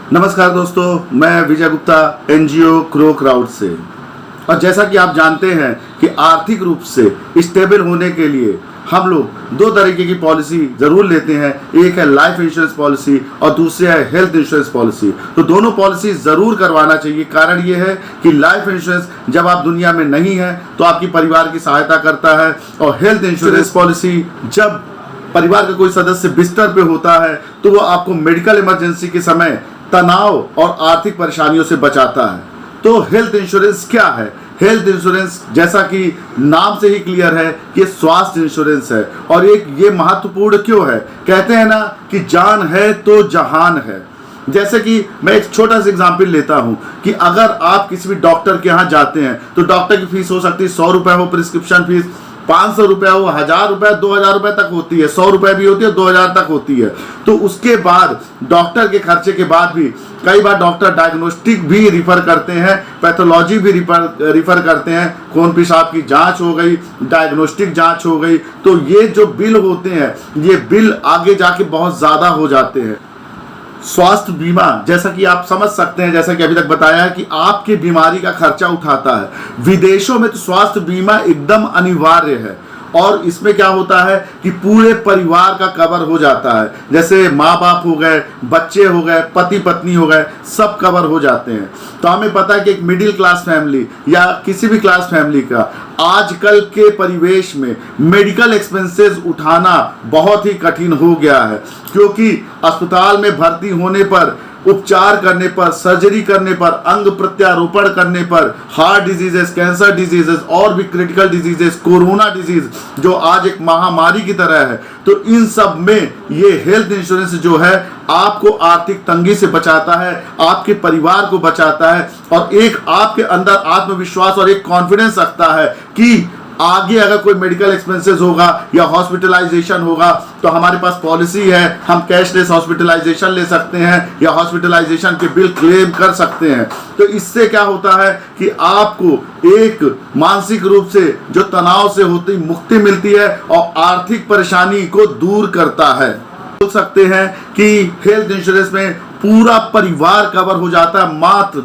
नमस्कार दोस्तों, मैं विजय गुप्ता एनजीओ क्रो क्राउड से। और जैसा कि आप जानते हैं कि आर्थिक रूप से स्टेबल होने के लिए हम लोग दो तरीके की पॉलिसी ज़रूर लेते हैं। एक है लाइफ इंश्योरेंस पॉलिसी और दूसरी है हेल्थ इंश्योरेंस पॉलिसी। तो दोनों पॉलिसी ज़रूर करवाना चाहिए। कारण ये है कि लाइफ इंश्योरेंस जब आप दुनिया में नहीं हैं तो आपकी परिवार की सहायता करता है, और हेल्थ इंश्योरेंस पॉलिसी जब परिवार का कोई सदस्य बिस्तर पे होता है तो वो आपको मेडिकल इमरजेंसी के समय तनाव और आर्थिक परेशानियों से बचाता है। तो हेल्थ इंश्योरेंस क्या है? हेल्थ इंश्योरेंस जैसा कि नाम से ही क्लियर है कि स्वास्थ्य इंश्योरेंस है। और एक ये महत्वपूर्ण क्यों है? कहते हैं ना कि जान है तो जहान है। जैसे कि मैं एक छोटा सा एग्जाम्पल लेता हूं कि अगर आप किसी भी डॉक्टर के यहाँ जाते हैं तो डॉक्टर की फीस हो सकती है 100 रुपये हो प्रिस्क्रिप्शन फीस, 500 रुपये हो, 1000 रुपये, 2000 रुपये तक होती है, 100 रुपये भी होती है, 2000 तक होती है। तो उसके बाद डॉक्टर के खर्चे के बाद भी कई बार डॉक्टर डायग्नोस्टिक भी रिफर करते हैं, पैथोलॉजी भी रिफर करते हैं। खून पेशाब की जांच हो गई, डायग्नोस्टिक जांच हो गई। तो ये जो बिल होते हैं ये बिल आगे जाके बहुत ज़्यादा हो जाते हैं। स्वास्थ्य बीमा जैसा कि आप समझ सकते हैं, जैसा कि अभी तक बताया है कि आपकी बीमारी का खर्चा उठाता है। विदेशों में तो स्वास्थ्य बीमा एकदम अनिवार्य है, और इसमें क्या होता है कि पूरे परिवार का कवर हो जाता है। जैसे माँ बाप हो गए, बच्चे हो गए, पति पत्नी हो गए, सब कवर हो जाते हैं। तो हमें पता है कि एक मिडिल क्लास फैमिली या किसी भी क्लास फैमिली का आजकल के परिवेश में मेडिकल एक्सपेंसेस उठाना बहुत ही कठिन हो गया है, क्योंकि अस्पताल में भर्ती होने पर, उपचार करने पर, सर्जरी करने पर, अंग प्रत्यारोपण करने पर, हार्ट डिजीजेस, कैंसर डिजीजेस और भी क्रिटिकल डिजीजेस, कोरोना डिजीज जो आज एक महामारी की तरह है, तो इन सब में ये हेल्थ इंश्योरेंस जो है आपको आर्थिक तंगी से बचाता है, आपके परिवार को बचाता है, और एक आपके अंदर आत्मविश्वास और एक कॉन्फिडेंस रखता है कि आगे अगर कोई मेडिकल एक्सपेंसेस होगा या हॉस्पिटलाइजेशन होगा तो हमारे पास पॉलिसी है, हम कैशलेस हॉस्पिटलाइजेशन ले सकते हैं या हॉस्पिटलाइजेशन के बिल क्लेम कर सकते हैं। तो इससे क्या होता है कि आपको एक मानसिक रूप से जो तनाव से होती मुक्ति मिलती है और आर्थिक परेशानी को दूर करता है। बोल सकते हैं कि हेल्थ इंश्योरेंस में पूरा परिवार कवर हो जाता है मात्र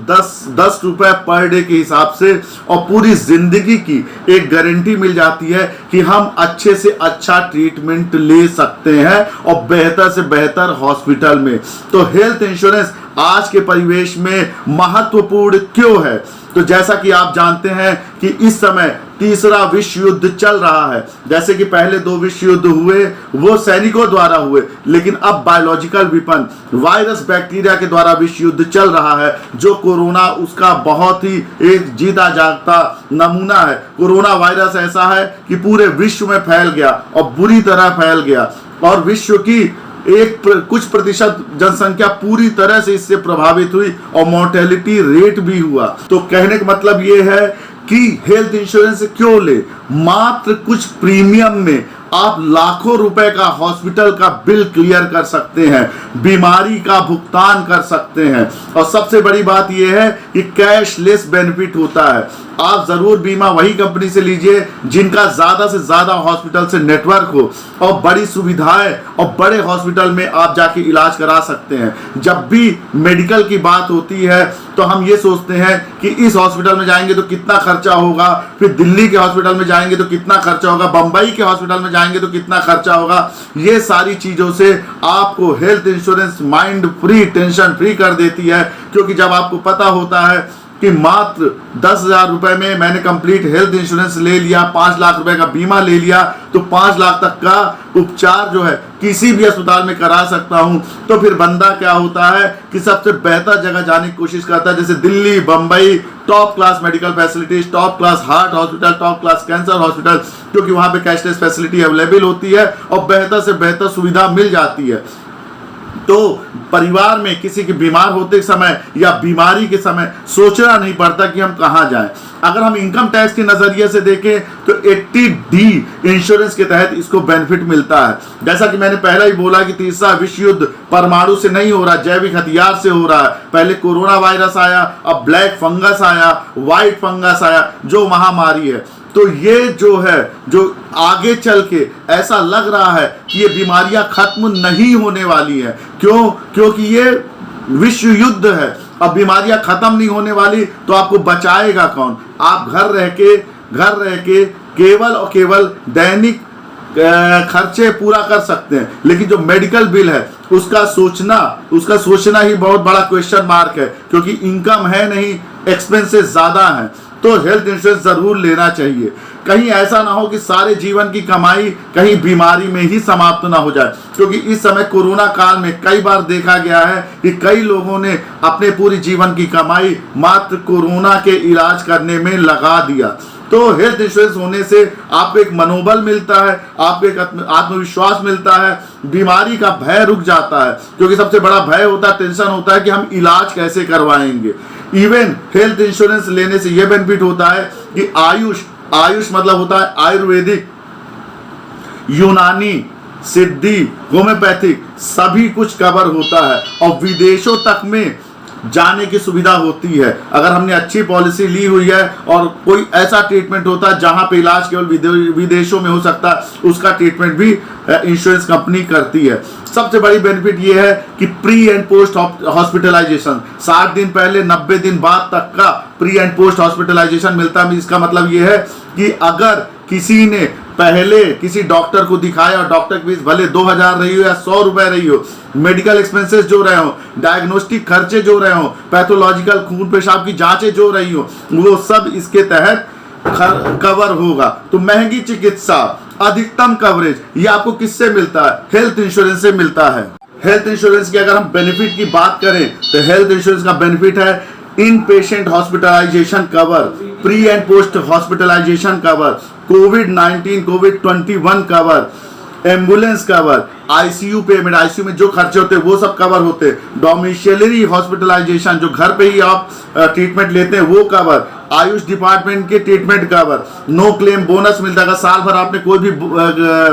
10 रुपए पर डे के हिसाब से, और पूरी जिंदगी की एक गारंटी मिल जाती है कि हम अच्छे से अच्छा ट्रीटमेंट ले सकते हैं और बेहतर से बेहतर हॉस्पिटल में। तो हेल्थ इंश्योरेंस आज के परिवेश में महत्वपूर्ण क्यों है? तो जैसा कि आप जानते हैं कि इस समय तीसरा विश्व युद्ध चल रहा है। जैसे कि पहले 2 विश्व युद्ध हुए वो सैनिकों द्वारा हुए, लेकिन अब बायोलॉजिकल विपन, वायरस, बैक्टीरिया के द्वारा विश्व युद्ध चल रहा है। जो कोरोना उसका बहुत ही एक जीता जागता नमूना है। कोरोना वायरस ऐसा है कि पूरे विश्व में फैल गया और बुरी तरह फैल गया, और विश्व की कुछ प्रतिशत जनसंख्या पूरी तरह से इससे प्रभावित हुई और मोर्टेलिटी रेट भी हुआ। तो कहने का मतलब ये है कि हेल्थ इंश्योरेंस क्यों ले? मात्र कुछ प्रीमियम में आप लाखों रुपए का हॉस्पिटल का बिल क्लियर कर सकते हैं, बीमारी का भुगतान कर सकते हैं, और सबसे बड़ी बात यह है कि कैशलेस बेनिफिट होता है। आप जरूर बीमा वही कंपनी से लीजिए जिनका ज्यादा से ज्यादा हॉस्पिटल से नेटवर्क हो और बड़ी सुविधाएं और बड़े हॉस्पिटल में आप जाके इलाज करा सकते हैं। जब भी मेडिकल की बात होती है तो हम ये सोचते हैं कि इस हॉस्पिटल में जाएंगे तो कितना खर्चा होगा, फिर दिल्ली के हॉस्पिटल में जाएंगे तो कितना खर्चा होगा, बंबई के हॉस्पिटल में जाएंगे तो कितना खर्चा होगा। ये सारी चीजों से आपको health insurance mind free, tension free कर देती है, क्योंकि जब आपको पता होता है कि मात्र 10,000 रुपए में मैंने कंप्लीट हेल्थ इंश्योरेंस ले लिया, 5 लाख रुपए का बीमा ले लिया, तो 5 लाख तक का उपचार जो है किसी भी अस्पताल में करा सकता हूं। तो फिर बंदा क्या होता है कि सबसे बेहतर जगह जाने की कोशिश करता है, जैसे Delhi, Bombay, top class medical facilities, top class heart hospital, top class cancer hospital, क्योंकि वहां पे कैशलेस फैसिलिटी अवेलेबल होती है और बेहतर से बेहतर सुविधा मिल जाती है। तो परिवार में किसी के बीमार होते समय या बीमारी के समय सोचना नहीं पड़ता कि हम कहां जाएं। अगर हम इनकम टैक्स के नजरिए से देखें तो 80D इंश्योरेंस के तहत इसको बेनिफिट मिलता है। जैसा कि मैंने पहले ही बोला कि तीसरा विश्व युद्ध परमाणु से नहीं हो रहा, जैविक हथियार से हो रहा है। पहले कोरोना वायरस आया, अब ब्लैक फंगस आया, व्हाइट फंगस आया, जो महामारी है। तो ये जो है, जो आगे चल के ऐसा लग रहा है कि ये बीमारियां खत्म नहीं होने वाली हैं। क्यों? क्योंकि ये विश्व युद्ध है, अब बीमारियां खत्म नहीं होने वाली, तो आपको बचाएगा कौन? आप घर रह के केवल और केवल दैनिक खर्चे पूरा कर सकते हैं, लेकिन जो मेडिकल बिल है उसका सोचना ही बहुत बड़ा क्वेश्चन मार्क है, क्योंकि इनकम है नहीं, एक्सपेंसेस ज्यादा हैं। तो हेल्थ इंश्योरेंस जरूर लेना चाहिए। कहीं ऐसा ना हो कि सारे जीवन की कमाई कहीं बीमारी में ही समाप्त ना हो जाए, क्योंकि इस समय कोरोना काल में कई बार देखा गया है कि कई लोगों ने अपने पूरी जीवन की कमाई मात्र कोरोना के इलाज करने में लगा दिया। तो हेल्थ इंश्योरेंस होने से आपको एक मनोबल मिलता है, आपको एक आत्मविश्वास मिलता है, बीमारी का भय रुक जाता है, क्योंकि सबसे बड़ा भय होता है, टेंशन होता है कि हम इलाज कैसे करवाएंगे। इवन हेल्थ इंश्योरेंस लेने से यह बेनिफिट होता है कि आयुष मतलब होता है आयुर्वेदिक, यूनानी, सिद्धि, होम्योपैथिक सभी कुछ कवर होता है, और विदेशों तक में जाने की सुविधा होती है। अगर हमने अच्छी पॉलिसी ली हुई है और कोई ऐसा ट्रीटमेंट होता है जहां पे इलाज केवल विदेशों में हो सकता है, उसका ट्रीटमेंट भी इंश्योरेंस कंपनी करती है। सबसे बड़ी बेनिफिट ये है कि प्री एंड पोस्ट हॉस्पिटलाइजेशन 60 दिन पहले 90 दिन बाद तक का प्री एंड पोस्ट हॉस्पिटलाइजेशन मिलता है। इसका मतलब ये है कि अगर किसी ने पहले किसी डॉक्टर को दिखाया और डॉक्टर की फीस भले 2000 रही हो या 100 रुपए रही हो, मेडिकल एक्सपेंसेस जो रहे हो, डायग्नोस्टिक खर्चे जो रहे हो, पैथोलॉजिकल खून पेशाब की जांचें जो रही हो, वो सब इसके तहत कवर होगा। तो महंगी चिकित्सा, अधिकतम कवरेज, ये आपको किससे मिलता है? हेल्थ इंश्योरेंस से मिलता है। हेल्थ इंश्योरेंस की अगर हम बेनिफिट की बात करें तो हेल्थ इंश्योरेंस का बेनिफिट है in patient hospitalization cover, pre and post hospitalization cover, कोविड-19 कोविड-21 cover, ambulance cover, ICU payment, ICU में जो खर्चे होते हैं वो सब कवर होते हैं, डोमिशियलरी हॉस्पिटलाइजेशन जो घर पे ही आप ट्रीटमेंट लेते हैं वो कवर, आयुष डिपार्टमेंट के treatment cover, no claim bonus मिलता है। साल भर आपने कोई भी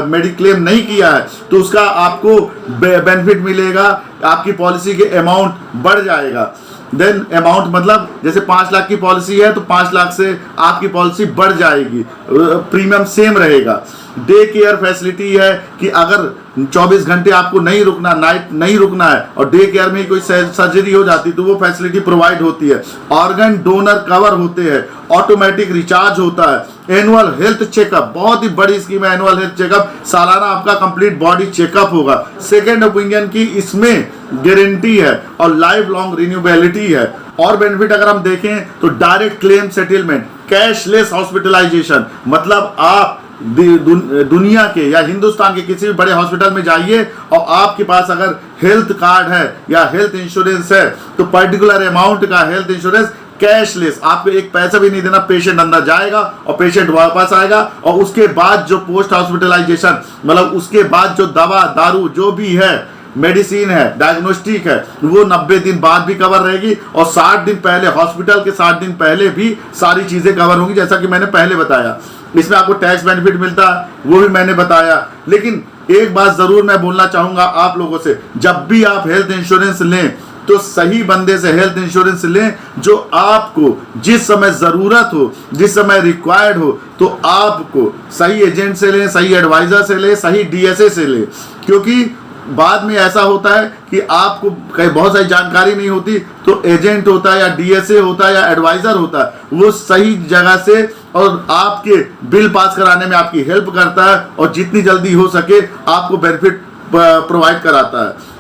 मेडिक्लेम नहीं किया है तो उसका आपको बेनिफिट मिलेगा, आपकी पॉलिसी के अमाउंट बढ़ जाएगा। देन अमाउंट मतलब जैसे 5 लाख की पॉलिसी है तो 5 लाख से आपकी पॉलिसी बढ़ जाएगी, प्रीमियम सेम रहेगा। डे केयर फैसिलिटी है कि अगर 24 घंटे आपको नहीं रुकना, नाइट नहीं रुकना है और डे केयर में कोई सर्जरी हो जाती तो वो फैसिलिटी प्रोवाइड होती है। ऑर्गन डोनर कवर होते हैं, ऑटोमेटिक रिचार्ज होता है, एनुअल हेल्थ चेकअप, बहुत ही बड़ी स्कीम है एनुअल हेल्थ चेकअप, सालाना आपका कंप्लीट बॉडी चेकअप होगा। सेकेंड ओपिनियन की इसमें गारंटी है और लाइफ लॉन्ग रिन्यूएबिलिटी है। और बेनिफिट अगर हम देखें तो direct claim settlement, cashless hospitalisation, मतलब आप दुनिया के या हिंदुस्तान के किसी भी बड़े हॉस्पिटल में जाइए और आपके पास अगर हेल्थ कार्ड है या हेल्थ इंश्योरेंस है तो पर्टिकुलर अमाउंट का हेल्थ इंश्योरेंस कैशलेस, आपको एक पैसा भी नहीं देना, पेशेंट अंदर जाएगा और पेशेंट वापस आएगा, और उसके बाद जो पोस्ट हॉस्पिटलाइजेशन मतलब उसके बाद जो दवा दारू जो भी है, मेडिसिन है, डायग्नोस्टिक है, वो 90 दिन बाद भी कवर रहेगी और 60 दिन पहले, हॉस्पिटल के 60 दिन पहले भी सारी चीजें कवर होंगी, जैसा कि मैंने पहले बताया। इसमें आपको टैक्स बेनिफिट मिलता है वो भी मैंने बताया। लेकिन एक बात जरूर मैं बोलना चाहूंगा आप लोगों से, जब भी आप हेल्थ इंश्योरेंस लें तो सही बंदे से हेल्थ इंश्योरेंस लें, जो आपको जिस समय जरूरत हो, जिस समय रिक्वायर्ड हो, तो आपको सही एजेंट से लें, सही एडवाइजर से लें, सही डीएसए से लें, क्योंकि बाद में ऐसा होता है कि आपको कहीं बहुत सारी जानकारी नहीं होती तो एजेंट होता है या डीएसए होता है या एडवाइजर होता है, वो सही जगह से और आपके बिल पास कराने में आपकी हेल्प करता है और जितनी जल्दी हो सके आपको बेनिफिट प्रोवाइड कराता है।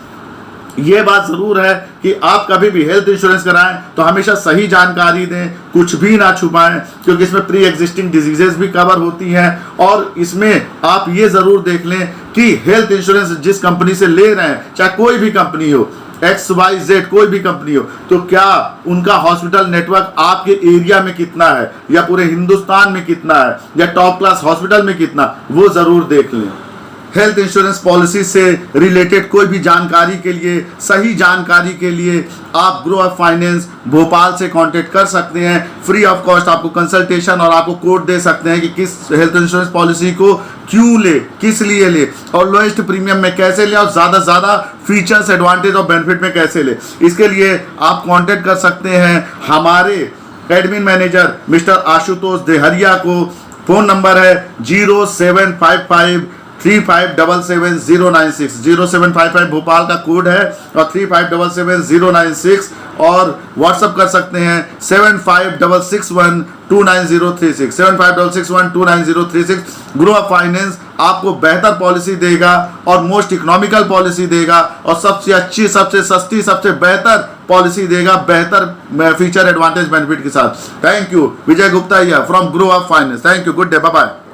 ये बात जरूर है कि आप कभी भी हेल्थ इंश्योरेंस कराएं तो हमेशा सही जानकारी दें, कुछ भी ना छुपाएं, क्योंकि इसमें प्री एग्जिस्टिंग डिजीजेस भी कवर होती हैं। और इसमें आप ये जरूर देख लें कि हेल्थ इंश्योरेंस जिस कंपनी से ले रहे हैं, चाहे कोई भी कंपनी हो, XYZ कोई भी कंपनी हो, तो क्या उनका हॉस्पिटल नेटवर्क आपके एरिया में कितना है या पूरे हिंदुस्तान में कितना है या टॉप क्लास हॉस्पिटल में कितना, वो जरूर देख लें। हेल्थ इंश्योरेंस पॉलिसी से रिलेटेड कोई भी जानकारी के लिए, सही जानकारी के लिए आप ग्रो अप फाइनेंस भोपाल से कांटेक्ट कर सकते हैं। फ्री ऑफ कॉस्ट आपको कंसल्टेशन और आपको कोड दे सकते हैं कि किस हेल्थ इंश्योरेंस पॉलिसी को क्यों ले, किस लिए ले और लोएस्ट प्रीमियम में कैसे ले और ज़्यादा से ज़्यादा फीचर्स, एडवांटेज और बेनिफिट में कैसे ले। इसके लिए आप कांटेक्ट कर सकते हैं हमारे admin manager mister Ashutosh Dehariya को। फ़ोन नंबर है 0755 3577-096 0755 भोपाल का कोड है और 3577-096 और व्हाट्सअप कर सकते हैं 7566129036 7566129036। ग्रो अप फाइनेंस आपको बेहतर पॉलिसी देगा और मोस्ट इकोनॉमिकल पॉलिसी देगा और सबसे अच्छी, सबसे सस्ती, सबसे बेहतर पॉलिसी देगा, बेहतर फीचर एडवांटेज बेनिफिट के साथ। Thank you. Vijay Gupta from grow up finance. Thank you. Good day. Bye bye.